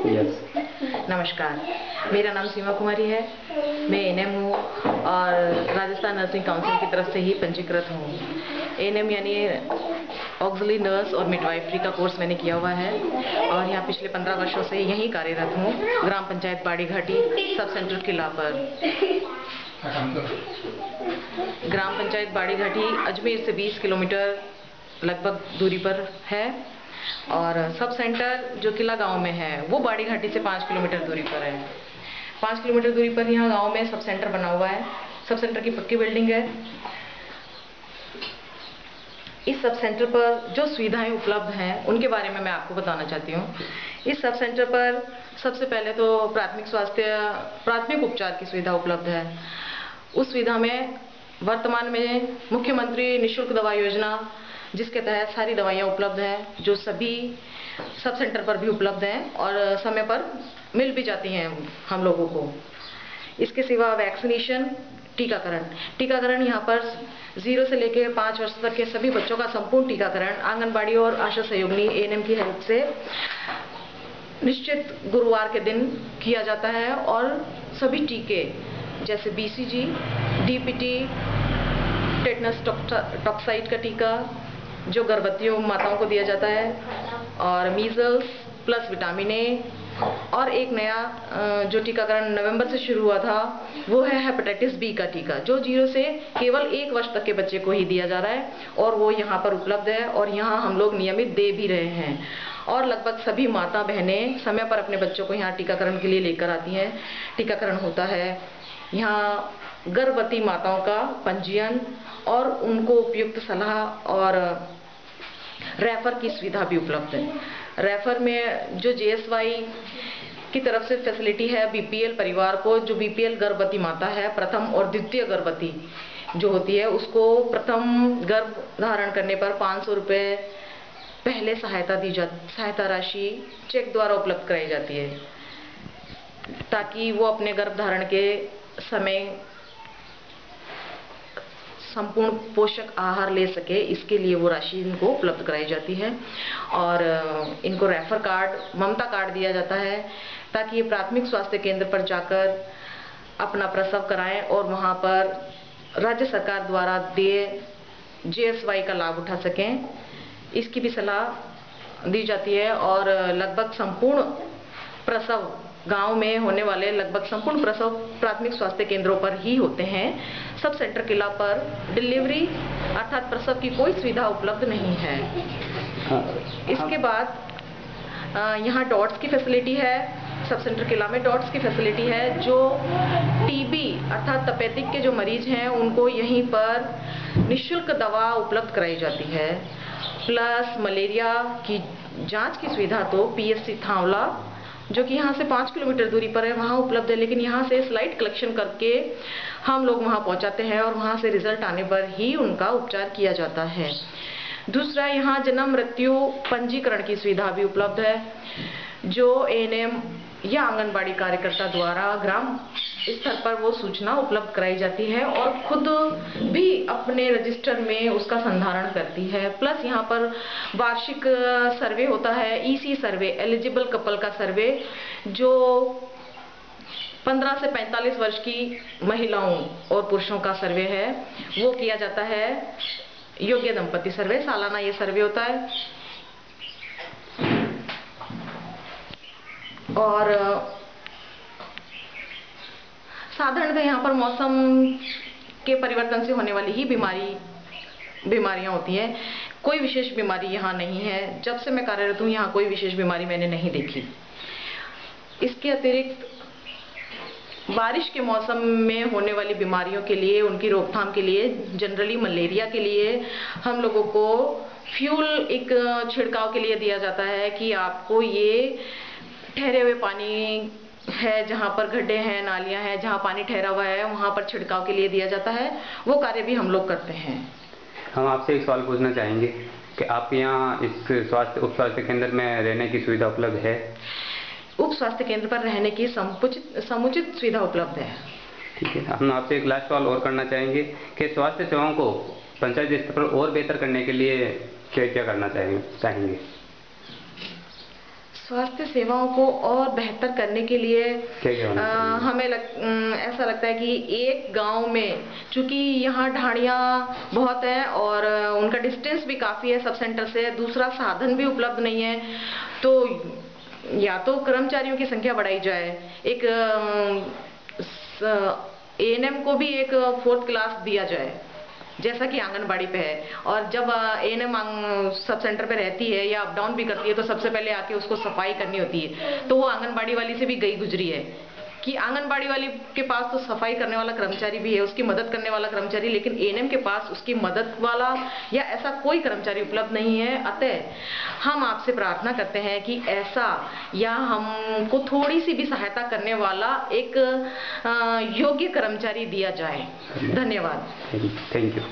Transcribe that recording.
Yes. नमस्कार, मेरा नाम सीमा कुमारी है। मैं एएनएम हूँ और राजस्थान नर्सिंग काउंसिल की तरफ से ही पंजीकृत हूँ। एएनएम यानी ऑक्सिलरी नर्स और मिडवाइफरी का कोर्स मैंने किया हुआ है और यहाँ पिछले 15 वर्षों से यहीं कार्यरत हूँ, ग्राम पंचायत बाड़ी घाटी सब सेंटर किला पर। ग्राम पंचायत बाड़ी घाटी अजमेर से 20 किलोमीटर लगभग दूरी पर है और सब सेंटर जो किला गांव में है वो बाड़ी घाटी से 5 किलोमीटर दूरी पर है। 5 किलोमीटर दूरी पर यहाँ गांव में सब सेंटर बना हुआ है। सब सेंटर की पक्की बिल्डिंग है। इस सब सेंटर पर जो सुविधाएं उपलब्ध हैं उनके बारे में मैं आपको बताना चाहती हूँ। इस सब सेंटर पर सबसे पहले तो प्राथमिक उपचार की सुविधा उपलब्ध है। उस सुविधा में वर्तमान में मुख्यमंत्री निःशुल्क दवा योजना, जिसके तहत सारी दवाइयाँ उपलब्ध हैं, जो सभी सब सेंटर पर भी उपलब्ध हैं और समय पर मिल भी जाती हैं हम लोगों को। इसके सिवा वैक्सीनेशन, टीकाकरण यहाँ पर 0 से लेकर 5 वर्ष तक के सभी बच्चों का संपूर्ण टीकाकरण आंगनबाड़ी और आशा सहयोगिनी एएनएम की हेल्प से निश्चित गुरुवार के दिन किया जाता है और सभी टीके जैसे बीसीजी, डीपीटी, टेटनस टॉक्साइड का टीका जो गर्भवती माताओं को दिया जाता है और मीजल्स प्लस विटामिन ए, और एक नया जो टीकाकरण नवंबर से शुरू हुआ था वो है हेपेटाइटिस बी का टीका, जो 0 से केवल 1 वर्ष तक के बच्चे को ही दिया जा रहा है और वो यहाँ पर उपलब्ध है और यहाँ हम लोग नियमित दे भी रहे हैं। और लगभग सभी माता बहनें समय पर अपने बच्चों को यहाँ टीकाकरण के लिए लेकर आती हैं। टीकाकरण होता है। यहाँ गर्भवती माताओं का पंजीयन और उनको उपयुक्त सलाह और रेफर की सुविधा भी उपलब्ध है। रेफर में जो जेएसवाई की तरफ से फैसिलिटी है बीपीएल परिवार को, जो बीपीएल गर्भवती माता है, प्रथम और द्वितीय गर्भवती जो होती है, उसको प्रथम गर्भ धारण करने पर 500 रुपये पहले सहायता राशि चेक द्वारा उपलब्ध कराई जाती है, ताकि वो अपने गर्भ धारण के समय संपूर्ण पोषक आहार ले सके। इसके लिए वो राशि इनको उपलब्ध कराई जाती है और इनको रेफर कार्ड, ममता कार्ड दिया जाता है ताकि ये प्राथमिक स्वास्थ्य केंद्र पर जाकर अपना प्रसव कराएं और वहाँ पर राज्य सरकार द्वारा दिए जेएसवाई का लाभ उठा सकें। इसकी भी सलाह दी जाती है और लगभग संपूर्ण प्रसव गांव में होने वाले लगभग संपूर्ण प्रसव प्राथमिक स्वास्थ्य केंद्रों पर ही होते हैं। सब सेंटर किला पर डिलीवरी अर्थात प्रसव की कोई सुविधा उपलब्ध नहीं है। इसके बाद यहाँ डॉट्स की फैसिलिटी है। सब सेंटर किला में डॉट्स की फैसिलिटी है। जो टीबी अर्थात तपेदिक के जो मरीज हैं उनको यहीं पर निःशुल्क दवा उपलब्ध कराई जाती है। प्लस मलेरिया की जांच की सुविधा तो पीएचसी थांवला, जो कि यहाँ से 5 किलोमीटर दूरी पर है, वहाँ उपलब्ध है, लेकिन यहाँ से स्लाइड कलेक्शन करके हम लोग वहाँ पहुँचाते हैं और वहाँ से रिजल्ट आने पर ही उनका उपचार किया जाता है। दूसरा, यहाँ जन्म मृत्यु पंजीकरण की सुविधा भी उपलब्ध है, जो एएनएम या आंगनबाड़ी कार्यकर्ता द्वारा ग्राम स्तर पर वो सूचना उपलब्ध कराई जाती है और खुद भी अपने रजिस्टर में उसका संधारण करती है। प्लस यहाँ पर वार्षिक सर्वे होता है, ईसी सर्वे, एलिजिबल कपल का सर्वे, जो 15 से 45 वर्ष की महिलाओं और पुरुषों का सर्वे है, वो किया जाता है। योग्य दंपति सर्वे, सालाना ये सर्वे होता है। और साधारणतः यहाँ पर मौसम के परिवर्तन से होने वाली ही बीमारियां होती हैं। कोई विशेष बीमारी यहाँ नहीं है। जब से मैं कार्यरत हूँ यहाँ कोई विशेष बीमारी मैंने नहीं देखी। इसके अतिरिक्त बारिश के मौसम में होने वाली बीमारियों के लिए, उनकी रोकथाम के लिए, जनरली मलेरिया के लिए हम लोगों को फ्यूल एक छिड़काव के लिए दिया जाता है कि आपको ये ठहरे हुए पानी है, जहाँ पर गड्ढे हैं, नालियाँ हैं, जहाँ पानी ठहरा हुआ है, वहाँ पर छिड़काव के लिए दिया जाता है। वो कार्य भी हम लोग करते हैं। हम आपसे एक सवाल पूछना चाहेंगे कि आपके यहाँ इस उप स्वास्थ्य केंद्र में रहने की सुविधा उपलब्ध है? उप स्वास्थ्य केंद्र पर रहने की समुचित सुविधा उपलब्ध है। ठीक है। हम आपसे एक लास्ट सवाल और करना चाहेंगे कि स्वास्थ्य सेवाओं को पंचायत स्तर पर और बेहतर करने के लिए क्या क्या करना चाहेंगे? स्वास्थ्य सेवाओं को और बेहतर करने के लिए हमें ऐसा लगता है कि एक गांव में, चूंकि यहाँ ढाणियाँ बहुत हैं और उनका डिस्टेंस भी काफ़ी है सब सेंटर से, दूसरा साधन भी उपलब्ध नहीं है, तो या तो कर्मचारियों की संख्या बढ़ाई जाए, एक एएनएम को भी एक 4th क्लास दिया जाए जैसा कि आंगनबाड़ी पे है, और जब एएनएम सब सेंटर पे रहती है या अप डाउन भी करती है तो सबसे पहले आके उसको सफाई करनी होती है, तो वो आंगनबाड़ी वाली से भी गई गुजरी है कि आंगनबाड़ी वाली के पास तो सफाई करने वाला कर्मचारी भी है, उसकी मदद करने वाला कर्मचारी, लेकिन एएनएम के पास उसकी मदद वाला या ऐसा कोई कर्मचारी उपलब्ध नहीं है। अतः हम आपसे प्रार्थना करते हैं कि ऐसा या हमको थोड़ी सी भी सहायता करने वाला एक योग्य कर्मचारी दिया जाए। धन्यवाद। Thank you.